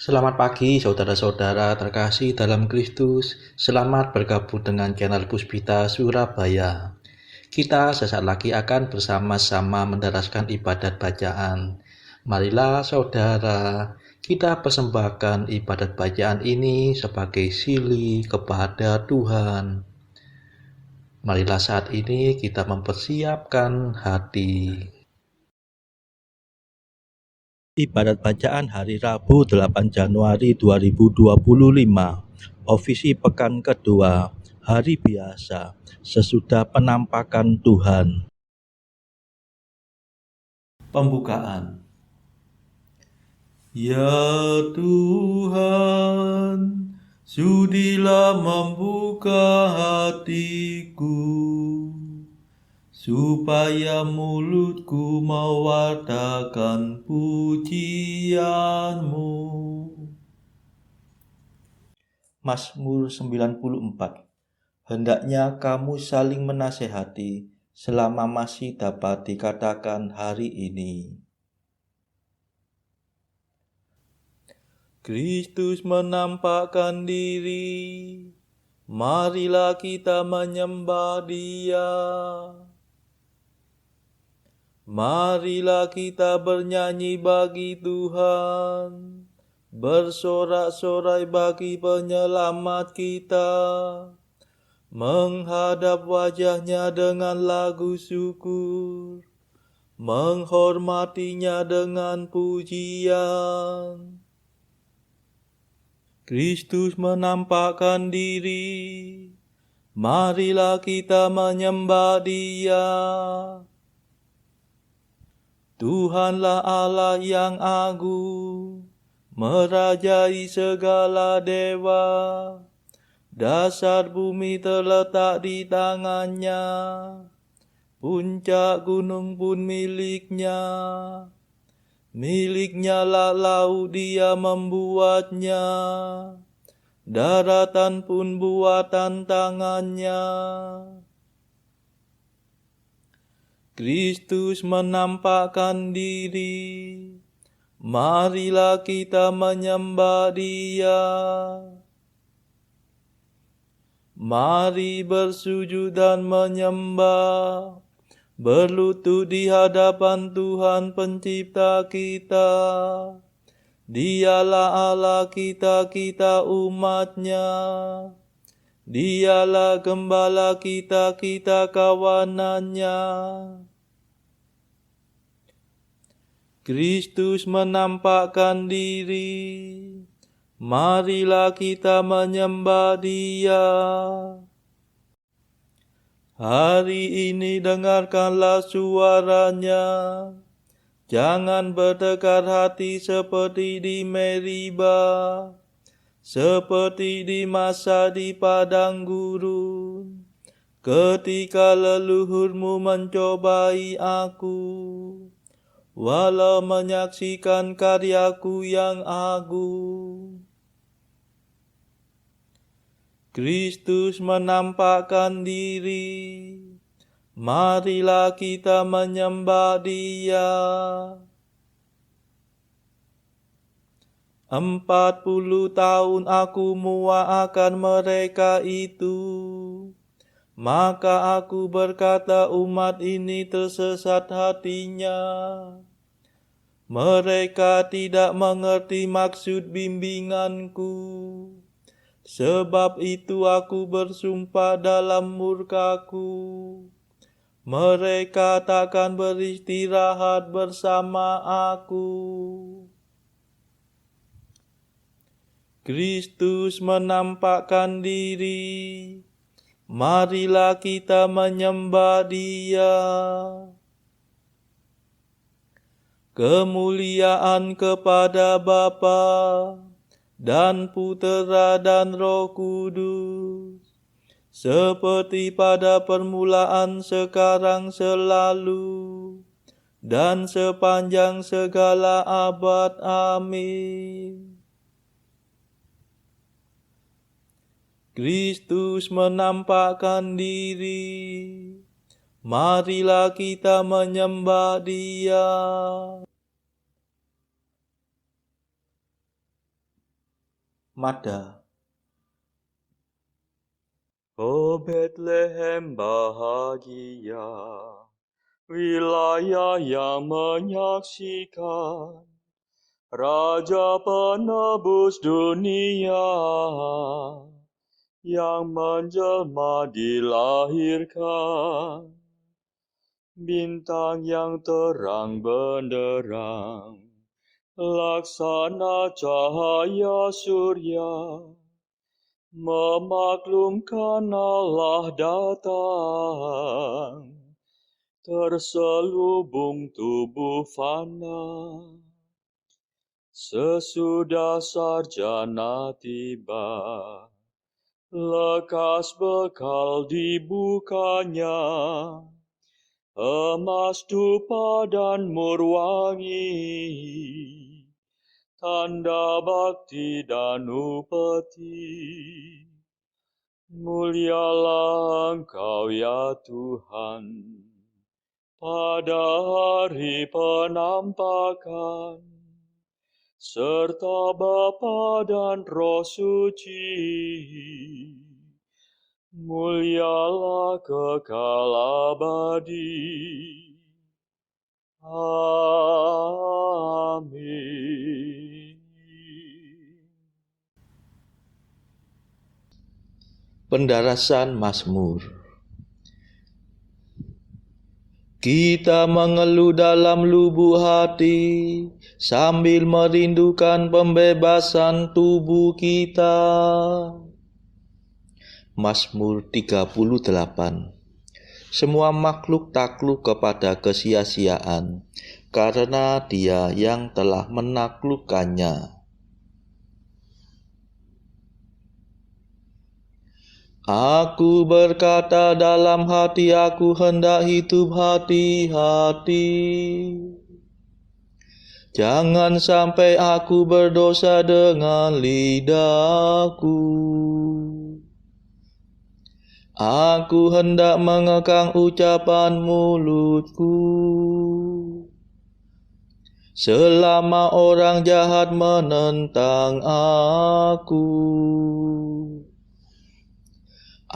Selamat pagi saudara-saudara terkasih dalam Kristus. Selamat bergabung dengan channel Puspita Surabaya. Kita sesaat lagi akan bersama-sama menderaskan ibadat bacaan. Marilah saudara, kita persembahkan ibadat bacaan ini sebagai sili kepada Tuhan. Marilah saat ini kita mempersiapkan hati. Ibadat bacaan hari Rabu 8 Januari 2025, Ofisi Pekan Kedua, Hari Biasa, sesudah penampakan Tuhan. Pembukaan. Ya Tuhan, sudilah membuka hatiku, supaya mulutku mewartakan pujian-Mu. Mazmur 94. Hendaknya kamu saling menasehati selama masih dapat dikatakan hari ini. Kristus menampakkan diri, marilah kita menyembah Dia. Marilah kita bernyanyi bagi Tuhan, bersorak-sorai bagi penyelamat kita, menghadap wajah-Nya dengan lagu syukur, menghormati-Nya dengan pujian. Kristus menampakkan diri, marilah kita menyembah Dia. Tuhanlah Allah yang agung, merajai segala dewa. Dasar bumi terletak di tangan-Nya, puncak gunung pun milik-Nya. Milik-Nya lah laut, Dia membuatnya, daratan pun buatan tangan-Nya. Kristus menampakkan diri, marilah kita menyembah Dia. Mari bersujud dan menyembah, berlutut di hadapan Tuhan Pencipta kita. Dialah Allah kita, kita umat-Nya. Dialah gembala kita, kita kawanan-Nya. Kristus menampakkan diri, marilah kita menyembah Dia. Hari ini dengarkanlah suara-Nya, jangan bertekar hati seperti di Meriba, seperti di masa di padang gurun, ketika leluhurmu mencobai aku, walau menyaksikan karyaku yang agung. Kristus menampakkan diri, marilah kita menyembah Dia. 40 tahun aku muak akan mereka itu, maka aku berkata umat ini tersesat hatinya. Mereka tidak mengerti maksud bimbinganku. Sebab itu aku bersumpah dalam murkaku, mereka takkan beristirahat bersama aku. Kristus menampakkan diri, marilah kita menyembah Dia. Kemuliaan kepada Bapa dan Putera dan Roh Kudus, seperti pada permulaan, sekarang, selalu, dan sepanjang segala abad. Amin. Kristus menampakkan diri, marilah kita menyembah Dia. Mada. Oh Bethlehem bahagia, wilayah yang menyaksikan Raja penebus dunia yang menjelma dilahirkan. Bintang yang terang benderang, laksana cahaya surya, memaklumkan Allah datang, terselubung tubuh fana. Sesudah sarjana tiba, lekas bekal dibukanya, emas, dupa, dan murwangi, tanda bakti dan upeti. Mulialah Engkau ya Tuhan, pada hari penampakan, serta Bapa dan Roh Suci. Mulialah kekal abadi. Amin. Pendarasan Mazmur. Kita mengeluh dalam lubuk hati, sambil merindukan pembebasan tubuh kita. Mazmur 38. Semua makhluk takluk kepada kesia-siaan, karena Dia yang telah menaklukkannya. Aku berkata dalam hati aku, hendak hidup hati-hati. Jangan sampai aku berdosa dengan lidahku. Aku hendak mengekang ucapan mulutku, selama orang jahat menentang aku.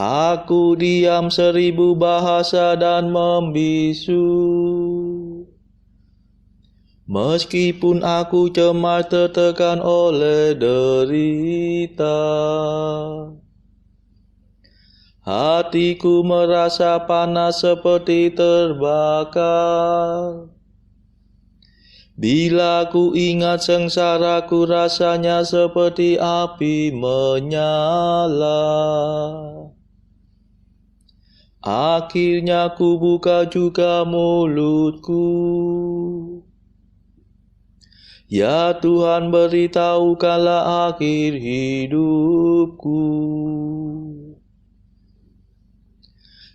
Aku diam 1000 bahasa dan membisu. Meskipun aku cemas tertekan oleh derita, hatiku merasa panas seperti terbakar. Bila ku ingat sengsaraku, rasanya seperti api menyala. Akhirnya ku buka juga mulutku. Ya Tuhan, beritahukanlah akhir hidupku.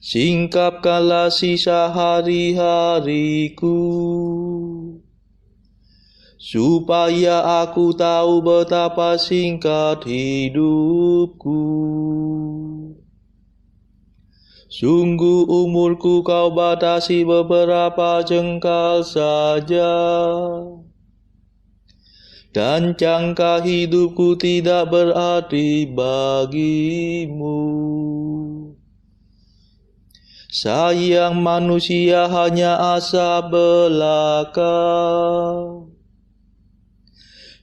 Singkapkanlah sisa hari-hariku, supaya aku tahu betapa singkat hidupku. Sungguh umurku kau batasi beberapa jengkal saja, dan jangka hidupku tidak berarti bagimu. Sayang manusia hanya asap belaka,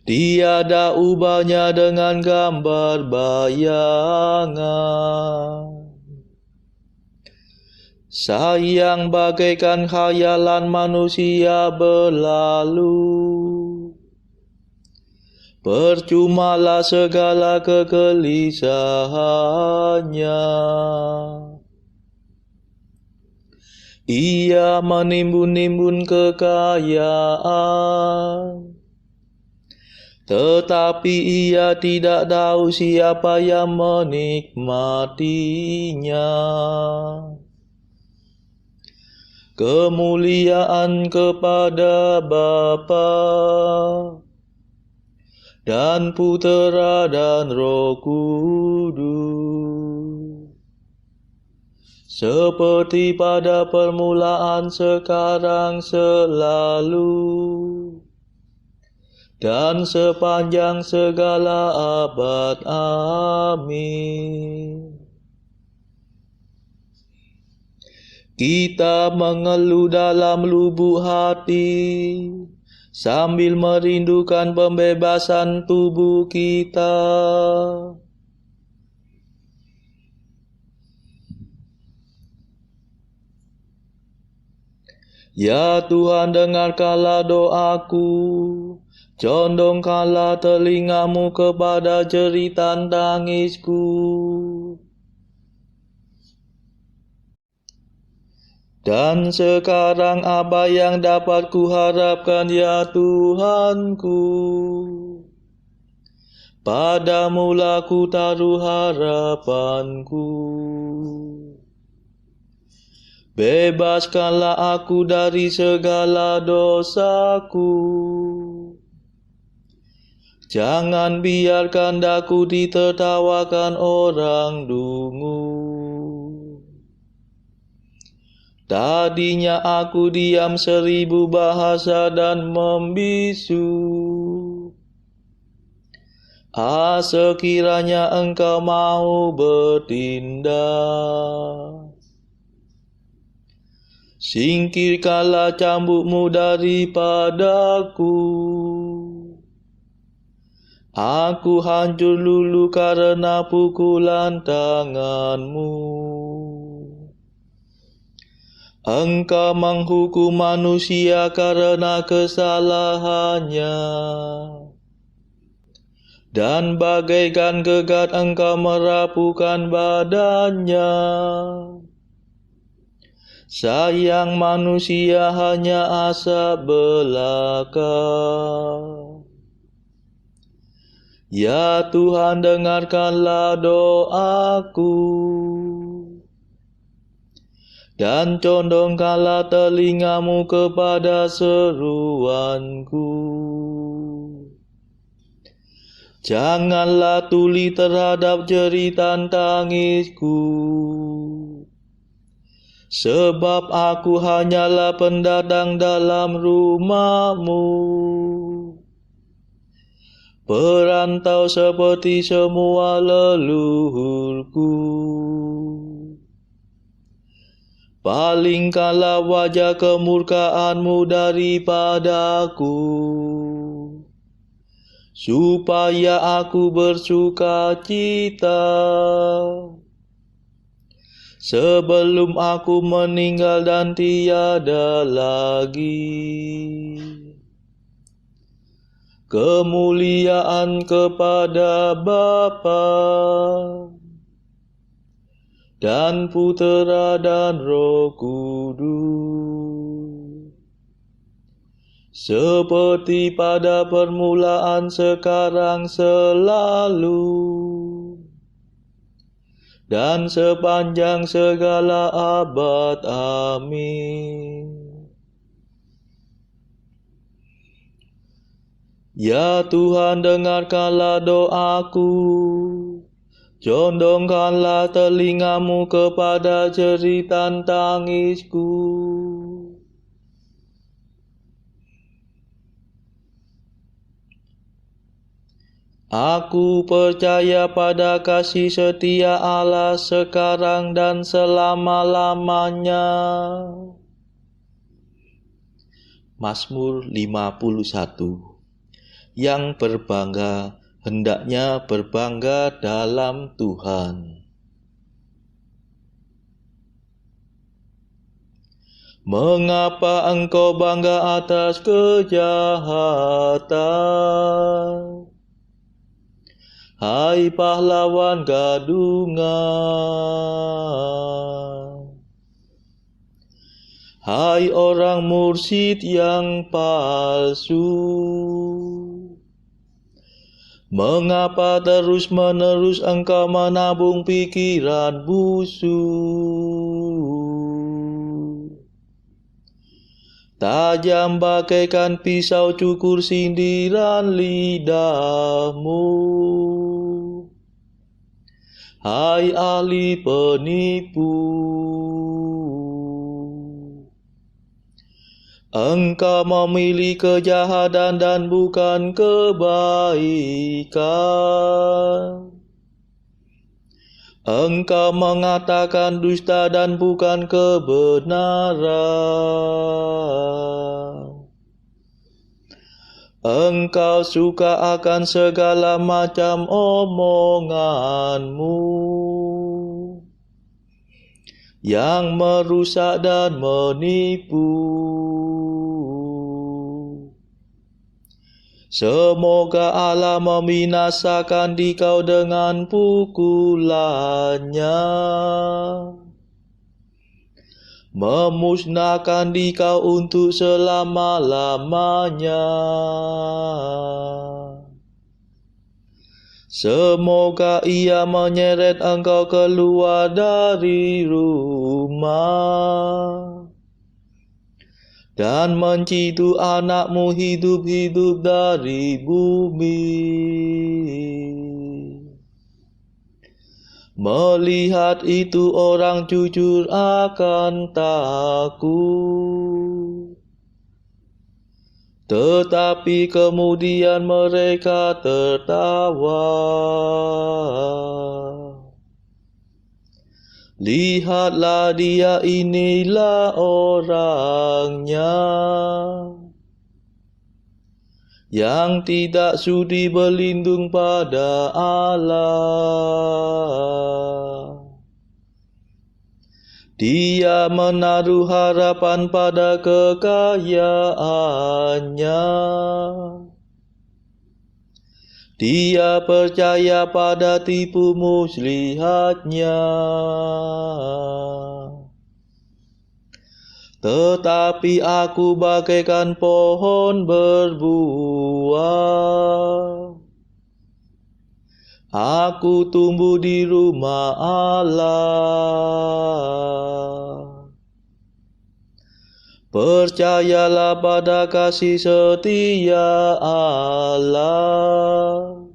tiada ubahnya dengan gambar bayangan. Sayang bagaikan khayalan manusia berlalu, percumalah segala kegelisahannya. Ia menimbun-nimbun kekayaan, tetapi ia tidak tahu siapa yang menikmatinya. Kemuliaan kepada Bapa dan Putera dan Roh Kudus, seperti pada permulaan, sekarang, selalu, dan sepanjang segala abad. Amin. Kita mengeluh dalam lubuk hati, sambil merindukan pembebasan tubuh kita. Ya Tuhan, dengarkanlah doaku, condongkanlah telingamu kepada jeritan tangisku. Dan sekarang apa yang dapat kuharapkan ya Tuhanku? Padamulah ku taruh harapanku. Bebaskanlah aku dari segala dosaku. Jangan biarkan daku ditertawakan orang dungu. Tadinya aku diam 1000 bahasa dan membisu. Sekiranya Engkau mau bertindak. Singkirkanlah cambukmu daripadaku. Aku hancur lulu karena pukulan tanganmu. Engkau menghukum manusia karena kesalahannya. Dan bagaikan gegat Engkau merapuhkan badannya. Sayang manusia hanya asap belaka. Ya Tuhan, dengarkanlah doaku, dan condongkanlah telingamu kepada seruanku. Janganlah tuli terhadap jeritan tangisku, sebab aku hanyalah pendatang dalam rumah-Mu, perantau seperti semua leluhurku. Palingkanlah wajah kemurkaan-Mu daripadaku, supaya aku bersuka cita sebelum aku meninggal dan tiada lagi. Kemuliaan kepada Bapa dan Putera dan Roh Kudus, seperti pada permulaan, sekarang, selalu, dan sepanjang segala abad. Amin. Ya Tuhan, dengarkanlah doaku, condongkanlah telingamu kepada jeritan tangisku. Aku percaya pada kasih setia Allah sekarang dan selama-lamanya. Mazmur 51. Yang berbangga hendaknya berbangga dalam Tuhan. Mengapa engkau bangga atas kejahatan? Hai pahlawan gadungan, hai orang mursyid yang palsu, mengapa terus-menerus engkau menabung pikiran busuk? Tajam bagaikan pisau cukur sindiran lidahmu, hai ahli penipu. Engkau memilih kejahatan dan bukan kebaikan. Engkau mengatakan dusta dan bukan kebenaran. Engkau suka akan segala macam omonganmu yang merusak dan menipu. Semoga Allah membinasakan dikau dengan pukulannya, memusnahkan dikau untuk selama-lamanya. Semoga ia menyeret engkau keluar dari rumah dan menciduk anakmu hidup-hidup dari bumi. Melihat itu orang jujur akan takut, tetapi kemudian mereka tertawa. Lihatlah dia, inilah orangnya yang tidak sudi berlindung pada Allah. Dia menaruh harapan pada kekayaannya. Dia percaya pada tipu muslihatnya. Tetapi aku bagaikan pohon berbuah. Aku tumbuh di rumah Allah. Percayalah pada kasih setia Allah,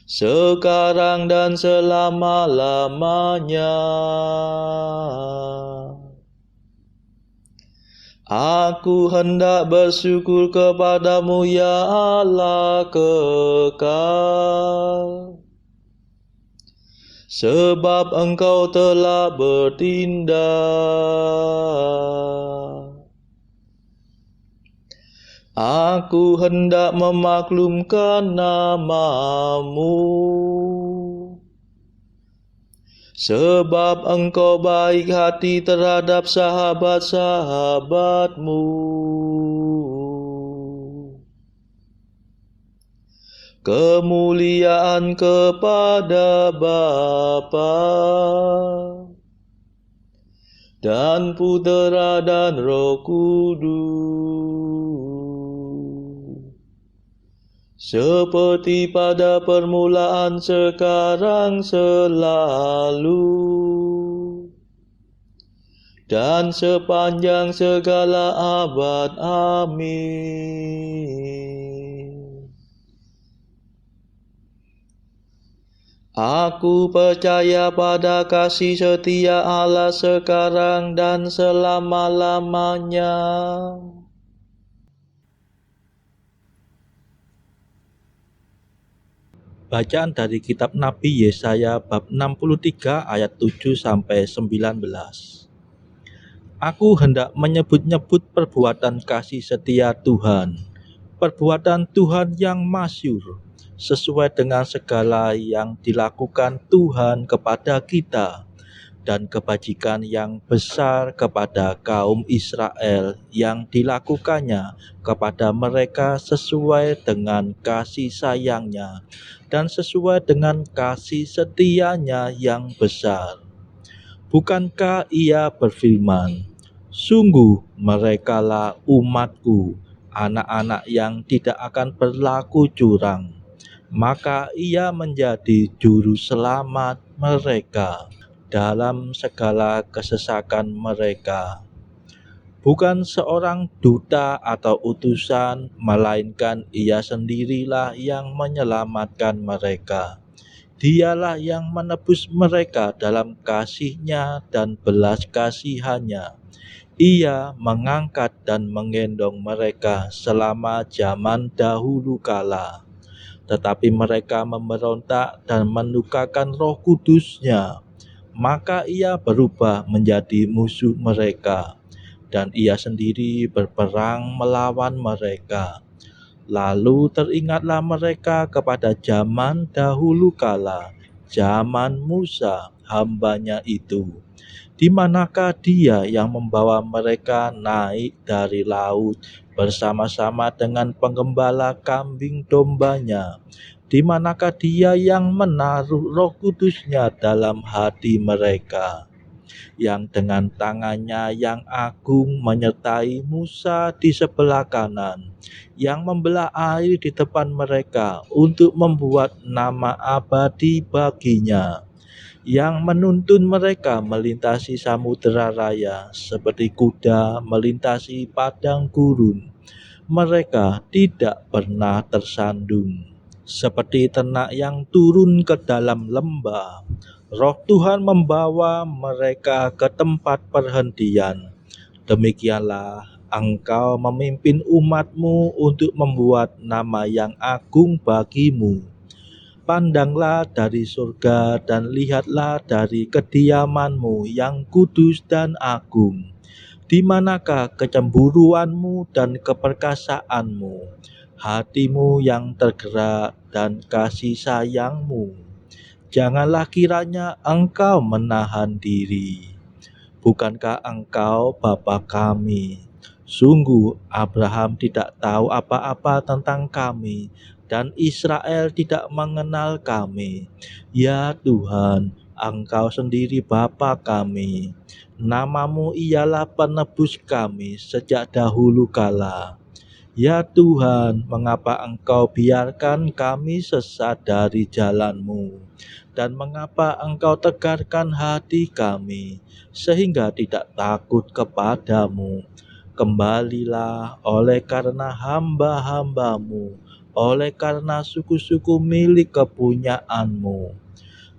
sekarang dan selama-lamanya. Aku hendak bersyukur kepadamu, ya Allah kekal, sebab engkau telah bertindak. Aku hendak memaklumkan namamu, sebab engkau baik hati terhadap sahabat-sahabatmu. Kemuliaan kepada Bapa dan Putera dan Roh Kudus, seperti pada permulaan, sekarang, selalu, dan sepanjang segala abad. Amin. Aku percaya pada kasih setia Allah sekarang dan selama-lamanya. Bacaan dari kitab Nabi Yesaya bab 63 ayat 7-19. Aku hendak menyebut-nyebut perbuatan kasih setia Tuhan, perbuatan Tuhan yang masyhur, sesuai dengan segala yang dilakukan Tuhan kepada kita, dan kebajikan yang besar kepada kaum Israel yang dilakukannya kepada mereka sesuai dengan kasih sayangnya dan sesuai dengan kasih setianya yang besar. Bukankah ia berfirman, sungguh merekalah umatku, anak-anak yang tidak akan berlaku curang. Maka ia menjadi juru selamat mereka dalam segala kesesakan mereka. Bukan seorang duta atau utusan, melainkan ia sendirilah yang menyelamatkan mereka. Dialah yang menebus mereka dalam kasih-Nya dan belas kasihan-Nya. Ia mengangkat dan menggendong mereka selama zaman dahulu kala. Tetapi mereka memberontak dan menukarkan Roh Kudus-Nya. Maka ia berubah menjadi musuh mereka, dan ia sendiri berperang melawan mereka. Lalu teringatlah mereka kepada zaman dahulu kala, zaman Musa, hambanya itu. Di manakah dia yang membawa mereka naik dari laut bersama-sama dengan penggembala kambing dombanya? Di manakah dia yang menaruh Roh Kudus-Nya dalam hati mereka? Yang dengan tangannya yang agung menyertai Musa di sebelah kanan, yang membelah air di depan mereka untuk membuat nama abadi baginya, yang menuntun mereka melintasi samudera raya seperti kuda melintasi padang gurun. Mereka tidak pernah tersandung. Seperti ternak yang turun ke dalam lembah, Roh Tuhan membawa mereka ke tempat perhentian. Demikianlah engkau memimpin umatmu untuk membuat nama yang agung bagimu. Pandanglah dari surga dan lihatlah dari kediamanmu yang kudus dan agung. Di manakah kecemburuanmu dan keperkasaanmu, hatimu yang tergerak dan kasih sayangmu? Janganlah kiranya engkau menahan diri. Bukankah engkau Bapa kami? Sungguh Abraham tidak tahu apa-apa tentang kami, dan Israel tidak mengenal kami. Ya Tuhan, Engkau sendiri Bapa kami. Namamu ialah penebus kami sejak dahulu kala. Ya Tuhan, mengapa Engkau biarkan kami sesat dari jalan-Mu? Dan mengapa Engkau tegarkan hati kami, sehingga tidak takut kepadamu? Kembalilah oleh karena hamba-hamba-Mu, oleh karena suku-suku milik kepunyaanmu.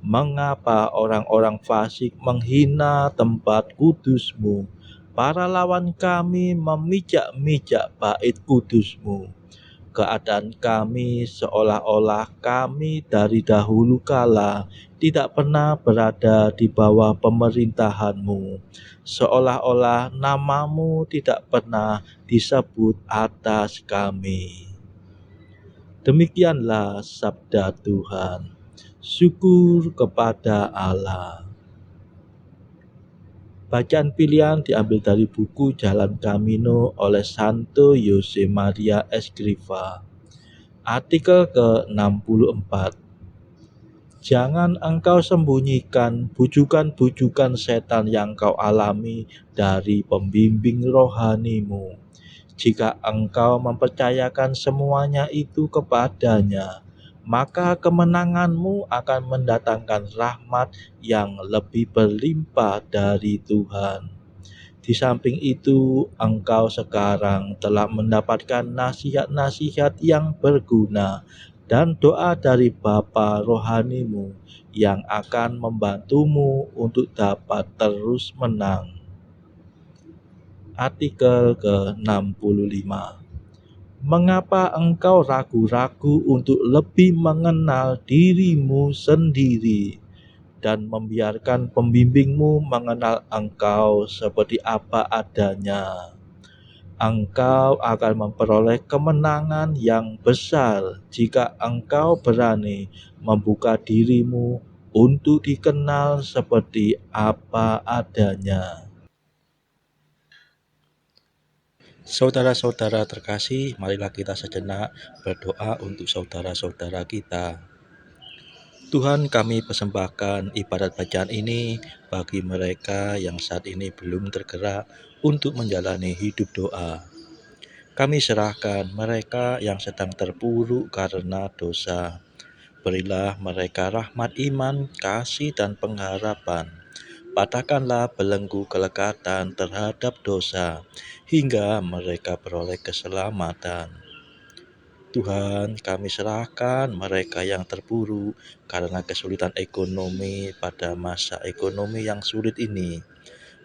Mengapa orang-orang fasik menghina tempat kudus-Mu? Para lawan kami memijak-mijak bait kudus-Mu. Keadaan kami seolah-olah kami dari dahulu kala tidak pernah berada di bawah pemerintahan-Mu, seolah-olah namamu tidak pernah disebut atas kami. Demikianlah sabda Tuhan. Syukur kepada Allah. Bacaan pilihan diambil dari buku Jalan Camino oleh Santo Yosemaria Escrivá. Artikel ke-64. Jangan engkau sembunyikan bujukan-bujukan setan yang kau alami dari pembimbing rohanimu. Jika engkau mempercayakan semuanya itu kepadanya, maka kemenanganmu akan mendatangkan rahmat yang lebih berlimpah dari Tuhan. Di samping itu, engkau sekarang telah mendapatkan nasihat-nasihat yang berguna dan doa dari Bapa rohanimu yang akan membantumu untuk dapat terus menang. Artikel ke-65. Mengapa engkau ragu-ragu untuk lebih mengenal dirimu sendiri dan membiarkan pembimbingmu mengenal engkau seperti apa adanya? Engkau akan memperoleh kemenangan yang besar jika engkau berani membuka dirimu untuk dikenal seperti apa adanya. Saudara-saudara terkasih, marilah kita sejenak berdoa untuk saudara-saudara kita. Tuhan, kami persembahkan ibadat bacaan ini bagi mereka yang saat ini belum tergerak untuk menjalani hidup doa. Kami serahkan mereka yang sedang terpuruk karena dosa. Berilah mereka rahmat iman, kasih, dan pengharapan. Patahkanlah belenggu kelekatan terhadap dosa, hingga mereka beroleh keselamatan. Tuhan, kami serahkan mereka yang terpuruk karena kesulitan ekonomi pada masa ekonomi yang sulit ini.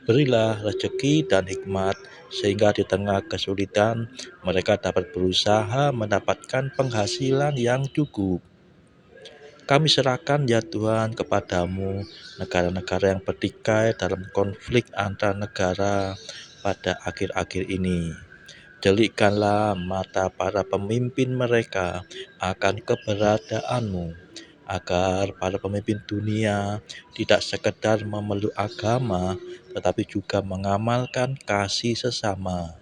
Berilah rezeki dan hikmat, sehingga di tengah kesulitan mereka dapat berusaha mendapatkan penghasilan yang cukup. Kami serahkan ya Tuhan kepadamu negara-negara yang bertikai dalam konflik antar negara pada akhir-akhir ini. Delikkanlah mata para pemimpin mereka akan keberadaanmu, agar para pemimpin dunia tidak sekedar memeluk agama, tetapi juga mengamalkan kasih sesama.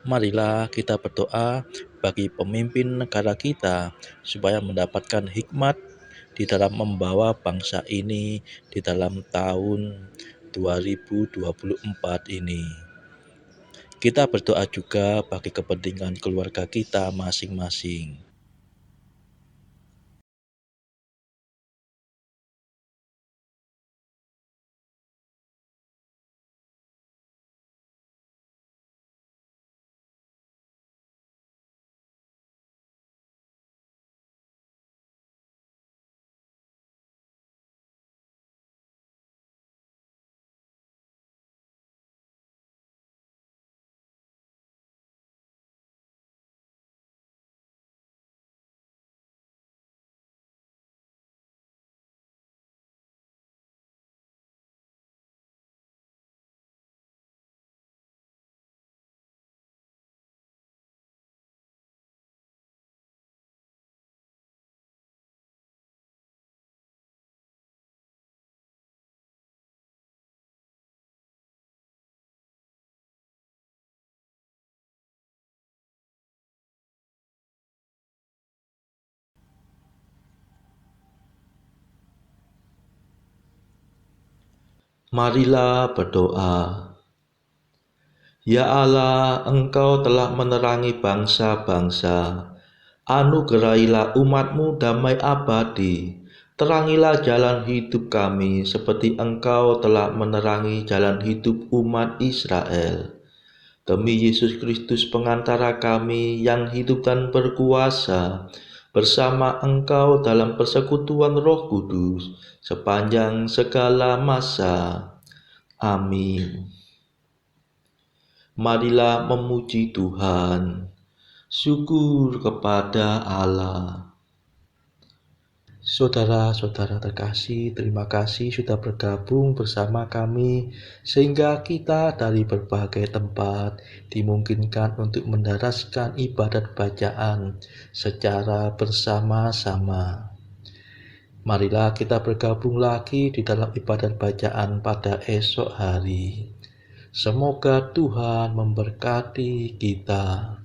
Marilah kita berdoa bagi pemimpin negara kita, supaya mendapatkan hikmat di dalam membawa bangsa ini di dalam tahun 2024 ini. Kita berdoa juga bagi kepentingan keluarga kita masing-masing. Marilah berdoa. Ya Allah, Engkau telah menerangi bangsa-bangsa. Anugerahilah umat-Mu damai abadi. Terangilah jalan hidup kami, seperti Engkau telah menerangi jalan hidup umat Israel. Demi Yesus Kristus pengantara kami yang hidup dan berkuasa, bersama Engkau dalam persekutuan Roh Kudus, sepanjang segala masa. Amin. Marilah memuji Tuhan. Syukur kepada Allah. Saudara-saudara terkasih, terima kasih sudah bergabung bersama kami, sehingga kita dari berbagai tempat dimungkinkan untuk mendaraskan ibadat bacaan secara bersama-sama. Marilah kita bergabung lagi di dalam ibadat bacaan pada esok hari. Semoga Tuhan memberkati kita.